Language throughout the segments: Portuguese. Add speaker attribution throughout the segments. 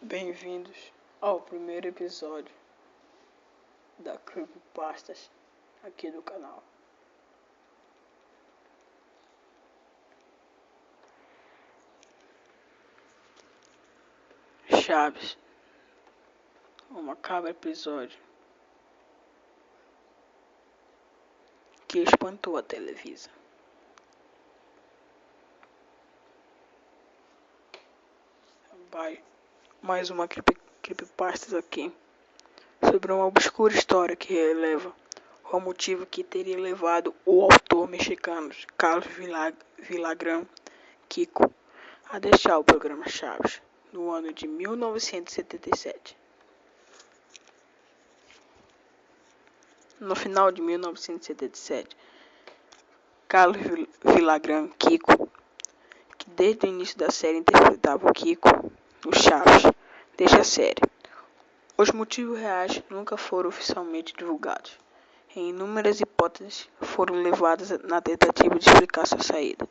Speaker 1: Bem-vindos ao primeiro episódio da Creepypastas aqui do canal. Chaves, um macabro episódio que espantou a Televisa. Mais uma creepypastas aqui sobre uma obscura história que releva o motivo que teria levado o autor mexicano Carlos Villagrán Kiko a deixar o programa Chaves no ano de 1977. No final de 1977, Carlos Villagrán Kiko, que desde o início da série interpretava o Kiko no Chaves, deixa a série. Os motivos reais nunca foram oficialmente divulgados. Em inúmeras hipóteses foram levadas na tentativa de explicar sua saída.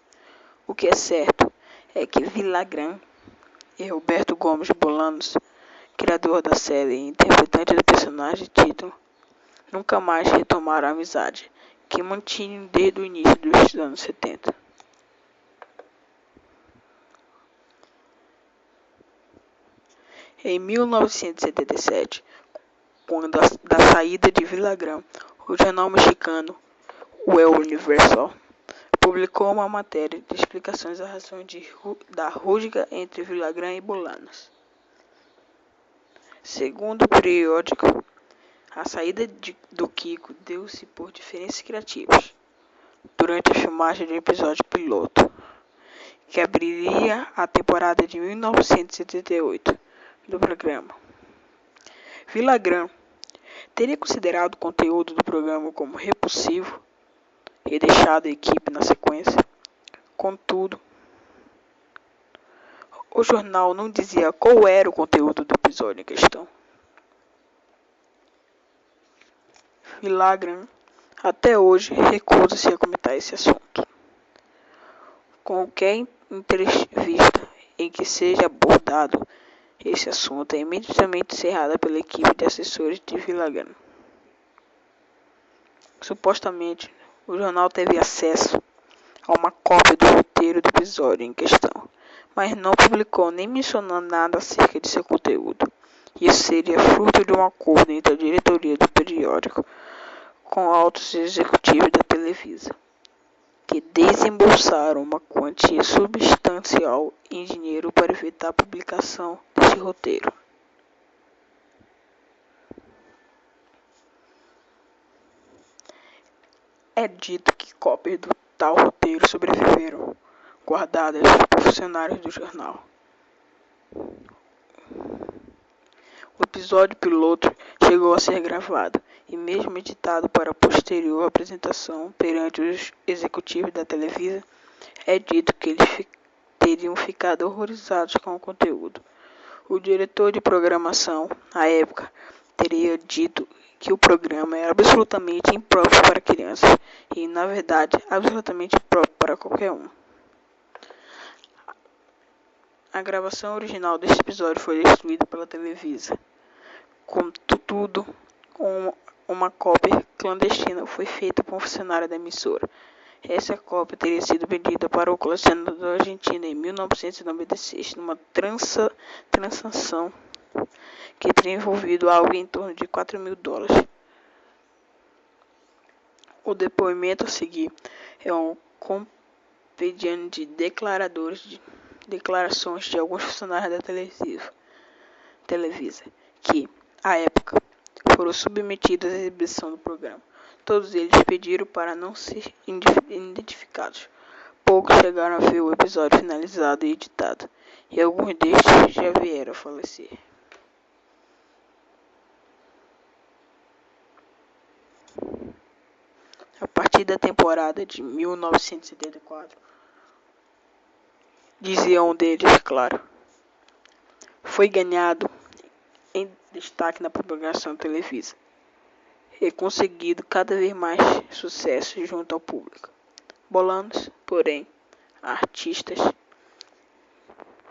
Speaker 1: O que é certo é que Villagrán e Roberto Gomes Bolanos, criador da série e interpretante do personagem título, nunca mais retomaram a amizade que mantinham desde o início dos anos 70. Em 1977, quando da saída de Villagrán, o jornal mexicano O El Universal publicou uma matéria de explicações às razões da rusga entre Villagrán e Bolanos. Segundo o periódico, a saída do Kiko deu-se por diferenças criativas durante a filmagem do episódio piloto, que abriria a temporada de 1978 do programa. Villagrán teria considerado o conteúdo do programa como repulsivo e deixado a equipe na sequência. Contudo, o jornal não dizia qual era o conteúdo do episódio em questão. Villagrán até hoje recusa-se a comentar esse assunto. Qualquer entrevista em que seja abordado esse assunto é imediatamente encerrada pela equipe de assessores de Villagrán. Supostamente, o jornal teve acesso a uma cópia do roteiro do episódio em questão, mas não publicou nem mencionou nada acerca de seu conteúdo. Isso seria fruto de um acordo entre a diretoria do periódico com altos executivos da Televisa, que desembolsaram uma quantia substancial em dinheiro para evitar a publicação deste roteiro. É dito que cópias do tal roteiro sobreviveram, guardadas por funcionários do jornal. O episódio piloto chegou a ser gravado e mesmo editado para posterior apresentação perante os executivos da Televisa. É dito que eles teriam ficado horrorizados com o conteúdo. O diretor de programação, à época, teria dito que o programa era absolutamente impróprio para crianças e, na verdade, absolutamente próprio para qualquer um. A gravação original deste episódio foi destruída pela Televisa. Contudo, uma cópia clandestina foi feita por um funcionário da emissora. Essa cópia teria sido vendida para o colecionador argentino em 1996, numa transação que teria envolvido algo em torno de $4.000. O depoimento a seguir é um compendium de declarações de alguns funcionários da Televisa, que, à época, foram submetidos à exibição do programa. Todos eles pediram para não ser identificados. Poucos chegaram a ver o episódio finalizado e editado, e alguns destes já vieram a falecer. A partir da temporada de 1974, dizia um deles, claro, foi ganhado em destaque na propagação televisa e conseguido cada vez mais sucesso junto ao público. Bolanos, porém, artistas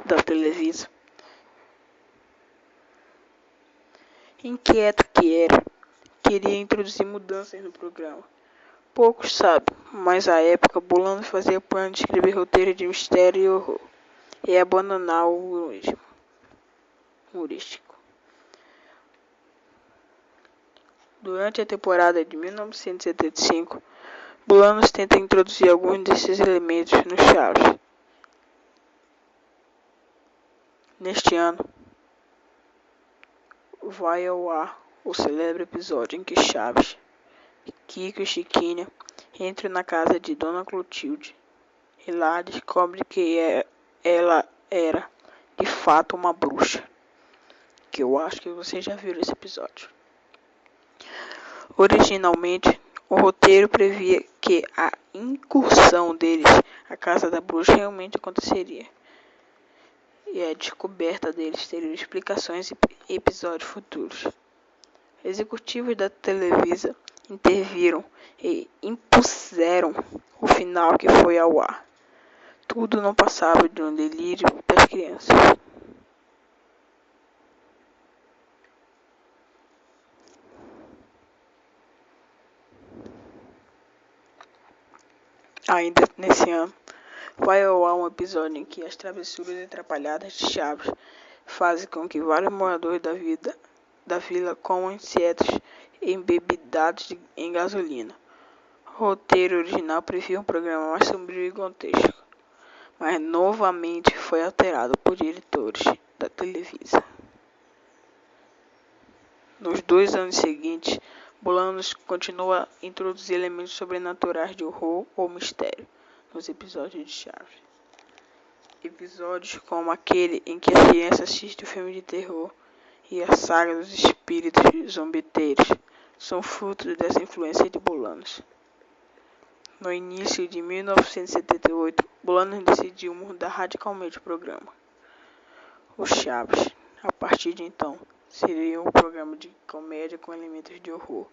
Speaker 1: da Televisa, Inquieto que era, queria introduzir mudanças no programa. Poucos sabem, mas à época Bolanos fazia plano de escrever roteiro de mistério e horror e abandonar o humorístico. Durante a temporada de 1975, Bolanos tenta introduzir alguns desses elementos no Chaves. Neste ano, vai ao ar o célebre episódio em que Chaves, Kiko e Chiquinha entram na casa de Dona Clotilde e lá descobre que ela era de fato uma bruxa, que eu acho que vocês já viram esse episódio. Originalmente, o roteiro previa que a incursão deles à casa da bruxa realmente aconteceria, e a descoberta deles teria explicações em episódios futuros. Executivos da Televisa interviram e impuseram o final que foi ao ar. Tudo não passava de um delírio das crianças. Ainda nesse ano, vai ao ar um episódio em que as travessuras atrapalhadas de Chaves fazem com que vários moradores da vila comam insetos embebidados em gasolina. O roteiro original previa um programa mais sombrio e grotesco, mas novamente foi alterado por diretores da Televisa. Nos 2 anos seguintes, Bolanos continua a introduzir elementos sobrenaturais de horror ou mistério nos episódios de Chaves. Episódios como aquele em que as crianças assistem o filme de terror e a saga dos espíritos zombeteiros são frutos dessa influência de Bolanos. No início de 1978, Bolanos decidiu mudar radicalmente o programa. O Chaves, a partir de então, seria um programa de comédia com elementos de horror,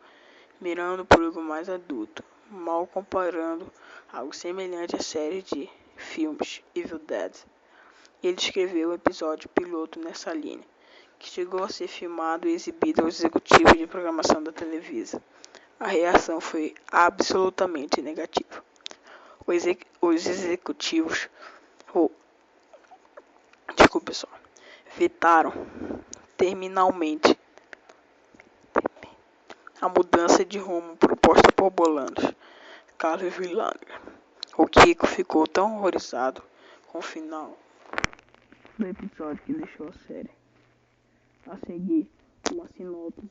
Speaker 1: mirando o público mais adulto, mal comparando algo semelhante à série de filmes Evil Dead. Ele escreveu um episódio piloto nessa linha, que chegou a ser filmado e exibido aos executivos de programação da Televisa. A reação foi absolutamente negativa. Os executivos vetaram terminalmente a mudança de rumo proposta por Bolanos, Carlos Villagra. O Kiko ficou tão horrorizado com o final do episódio que deixou a série. A seguir, uma sinopse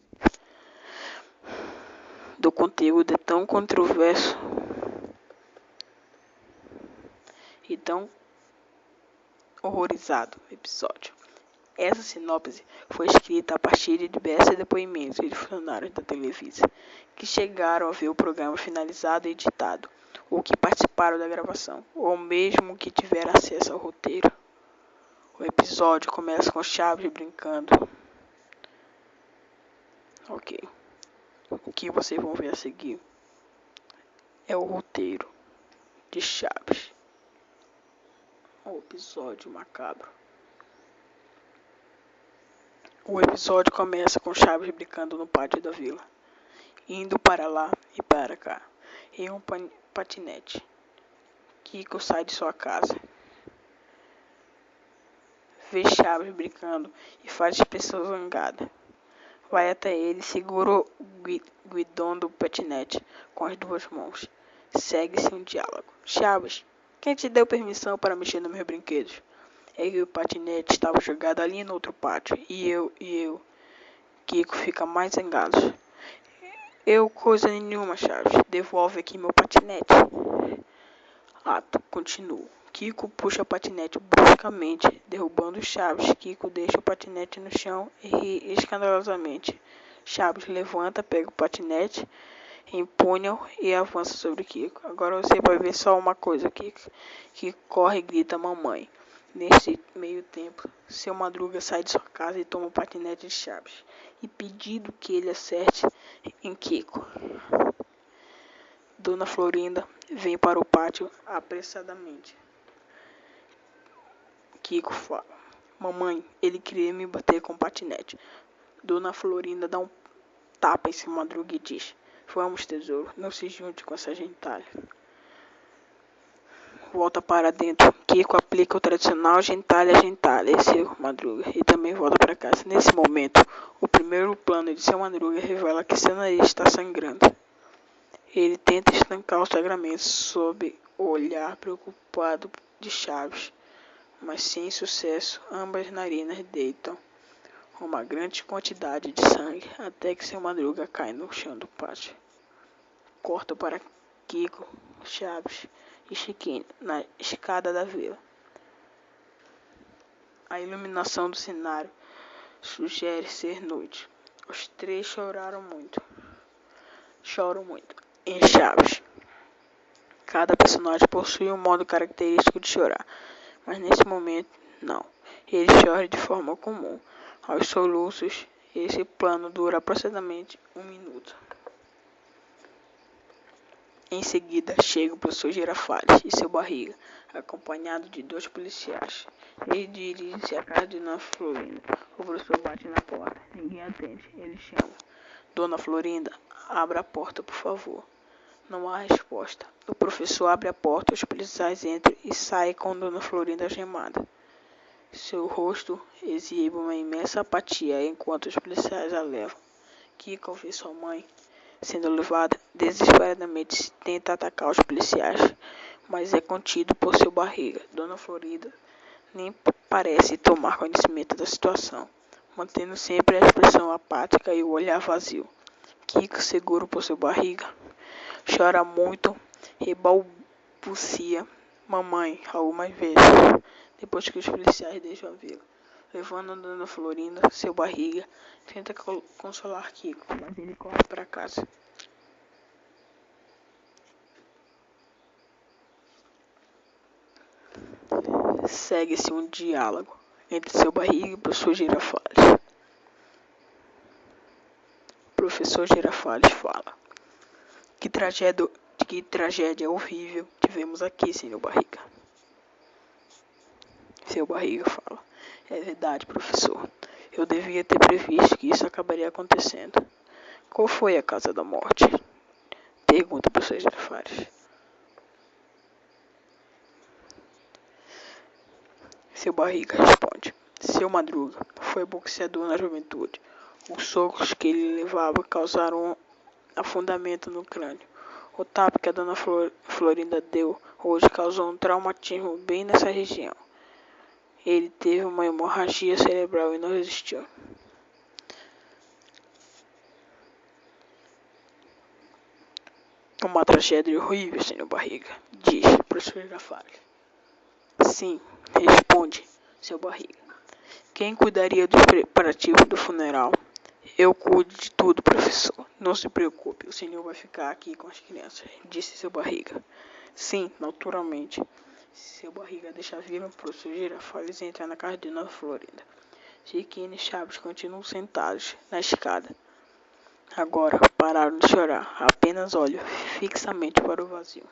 Speaker 1: do conteúdo é tão controverso e tão horrorizado o episódio. Essa sinopse foi escrita a partir de diversos depoimentos de funcionários da Televisa que chegaram a ver o programa finalizado e editado, ou que participaram da gravação, ou mesmo que tiveram acesso ao roteiro. O episódio começa com Chaves brincando. Ok. O que vocês vão ver a seguir é o roteiro de Chaves. O episódio macabro. O episódio começa com Chaves brincando no pátio da vila, indo para lá e para cá, em um patinete. Kiko sai de sua casa, vê Chaves brincando e faz expressão zangada. Vai até ele e segura o guidão do patinete com as 2 mãos. Segue-se um diálogo. Chaves, quem te deu permissão para mexer nos meus brinquedos? É que o patinete estava jogado ali no outro pátio. E eu. Kiko fica mais zangado. Eu coisa nenhuma, Chaves. Devolve aqui meu patinete. Ato continua. Kiko puxa o patinete bruscamente, derrubando Chaves. Kiko deixa o patinete no chão e ri escandalosamente. Chaves levanta, pega o patinete, empunha-o e avança sobre Kiko. Agora você vai ver só uma coisa, Kiko. Kiko corre e grita mamãe. Nesse meio tempo, seu Madruga sai de sua casa e toma o patinete de Chaves, e pedindo que ele acerte em Kiko. Dona Florinda vem para o pátio apressadamente. Kiko fala: mamãe, ele queria me bater com o patinete. Dona Florinda dá um tapa em seu Madruga e diz: vamos, tesouro, não se junte com essa gentalha. Volta para dentro. Kiko aplica o tradicional gentalha, e seu Madruga, e também volta para casa. Nesse momento, o primeiro plano de seu Madruga revela que seu nariz está sangrando. Ele tenta estancar o sangramento sob o olhar preocupado de Chaves, mas sem sucesso. Ambas narinas deitam uma grande quantidade de sangue até que seu Madruga cai no chão do pátio. Corta para Kiko, Chaves e Chiquinho na escada da vila. A iluminação do cenário sugere ser noite. Os três choram muito. Em Chaves, cada personagem possui um modo característico de chorar, mas nesse momento não. Ele chora de forma comum, aos soluços. Esse plano dura aproximadamente 1 minuto. Em seguida, chega o professor Girafales e seu Barriga, acompanhado de 2 policiais. Ele dirige-se à casa de Dona Florinda. O professor bate na porta. Ninguém atende. Ele chama: Dona Florinda, abra a porta, por favor. Não há resposta. O professor abre a porta, os policiais entram e saem com Dona Florinda algemada. Seu rosto exibe uma imensa apatia enquanto os policiais a levam. Kiko vê sua mãe sendo levada. Desesperadamente tenta atacar os policiais, mas é contido por seu Barriga. Dona Florinda nem parece tomar conhecimento da situação, mantendo sempre a expressão apática e o olhar vazio. Kiko, seguro por seu Barriga, chora muito e balbucia mamãe algumas vezes, depois que os policiais deixam a vila. Levando a Dona Florinda, seu Barriga tenta consolar Kiko, mas ele corre para casa. Segue-se um diálogo entre seu Barriga e o professor Girafales. O professor Girafales fala: Que tragédia horrível tivemos aqui, senhor Barriga. Seu Barriga fala: É verdade, professor. Eu devia ter previsto que isso acabaria acontecendo. Qual foi a causa da morte? Pergunta o professor Girafales. Seu Barriga responde: Seu Madruga foi boxeador na juventude. Os socos que ele levava causaram um afundamento no crânio. O tapa que a Dona Florinda deu hoje causou um traumatismo bem nessa região. Ele teve uma hemorragia cerebral e não resistiu. Uma tragédia horrível, senhor Barriga, diz o professor Girafales. Sim, responde seu Barriga. Quem cuidaria dos preparativos do funeral? Eu cuido de tudo, professor. Não se preocupe, o senhor vai ficar aqui com as crianças, disse seu Barriga. Sim, naturalmente. Seu Barriga deixa vir o professor Girafales e entra na casa de Dona Florinda. Chiquinho e Chaves continuam sentados na escada. Agora pararam de chorar, apenas olham fixamente para o vazio.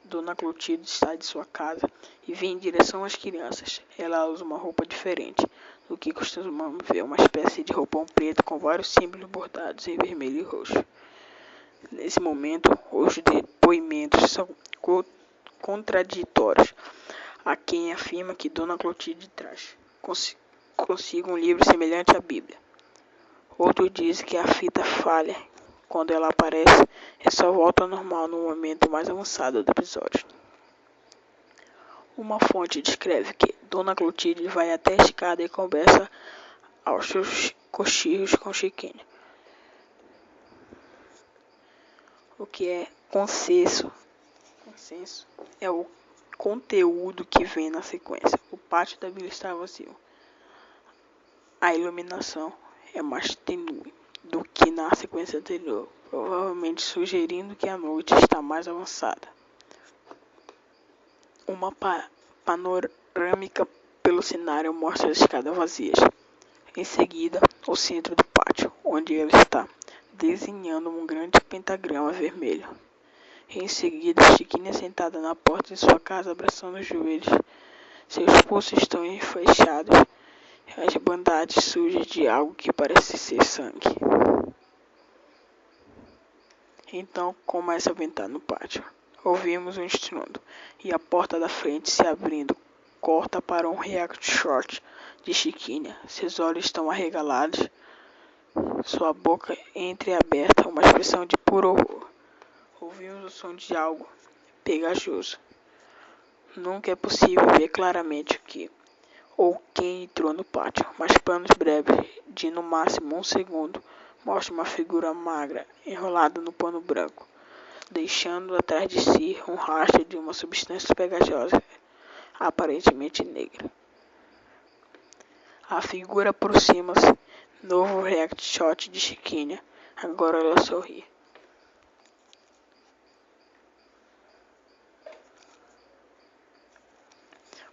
Speaker 1: Dona Clotilde sai de sua casa e vem em direção às crianças. Ela usa uma roupa diferente do que costumamos ver, uma espécie de roupão preto com vários símbolos bordados em vermelho e roxo. Nesse momento, os depoimentos são contraditórios. Há quem afirma que Dona Clotilde traz consigo um livro semelhante à Bíblia. Outros dizem que a fita falha. Quando ela aparece, é só volta ao normal no momento mais avançado do episódio. Uma fonte descreve que Dona Clotilde vai até a escada e conversa aos seus cochichos com Chiquinho. O que é consenso é o conteúdo que vem na sequência. O pátio da vila está vazio. A iluminação é mais tenue do que na sequência anterior, provavelmente sugerindo que a noite está mais avançada. Uma panorâmica pelo cenário mostra as escadas vazias. Em seguida, o centro do pátio, onde ela está desenhando um grande pentagrama vermelho. Em seguida, Chiquinha sentada na porta de sua casa, abraçando os joelhos. Seus pulsos estão enfaixados, as bandades sujas de algo que parece ser sangue. Então começa a ventar no pátio. Ouvimos um estrondo e a porta da frente se abrindo corta para um react shot de Chiquinha. Seus olhos estão arregalados, sua boca entreaberta, uma expressão de puro horror. Ouvimos o som de algo pegajoso. Nunca é possível ver claramente o que ou quem entrou no pátio, mas planos breves, de no máximo 1 segundo, mostram uma figura magra enrolada no pano branco, deixando atrás de si um rastro de uma substância pegajosa, aparentemente negra. A figura aproxima-se. Novo react shot de Chiquinha. Agora ela sorri.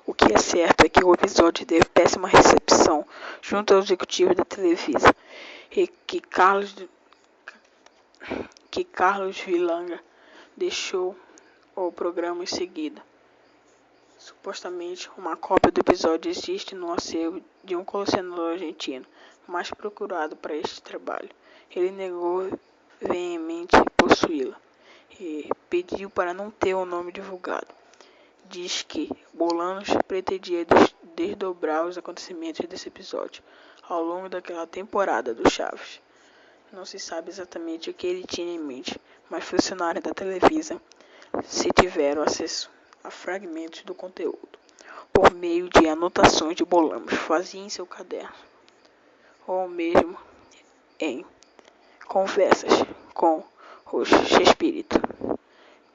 Speaker 1: O que é certo é que o episódio teve péssima recepção junto aos executivos da Televisa e que Carlos Vilanga deixou o programa em seguida. Supostamente, uma cópia do episódio existe no acervo de um colecionador argentino, mais procurado para este trabalho. Ele negou veemente possuí-la e pediu para não ter o nome divulgado. Diz que Bolanos pretendia desdobrar os acontecimentos desse episódio ao longo daquela temporada do Chaves. Não se sabe exatamente o que ele tinha em mente, mas funcionários da Televisa se tiveram acesso a fragmentos do conteúdo por meio de anotações de Bolanos fazia em seu caderno, ou mesmo em conversas com os espíritos.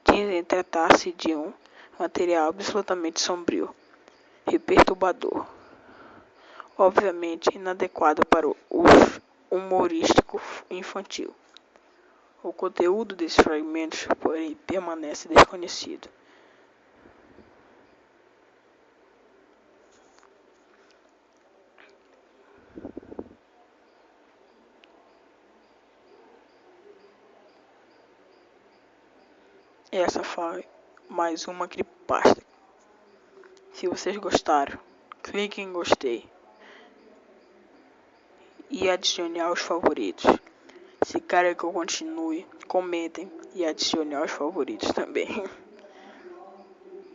Speaker 1: Dizem tratar-se de um material absolutamente sombrio e perturbador, obviamente inadequado para o humorístico infantil. O conteúdo desses fragmentos, porém, permanece desconhecido. Essa foi mais uma creepypasta. Se vocês gostaram, clique em gostei e adicione aos favoritos. Se querem que eu continue, comentem e adicione aos favoritos também.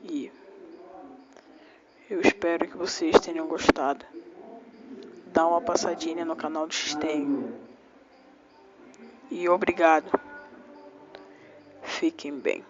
Speaker 1: E eu espero que vocês tenham gostado. Dá uma passadinha no canal do Xten. E obrigado. Fiquem bem.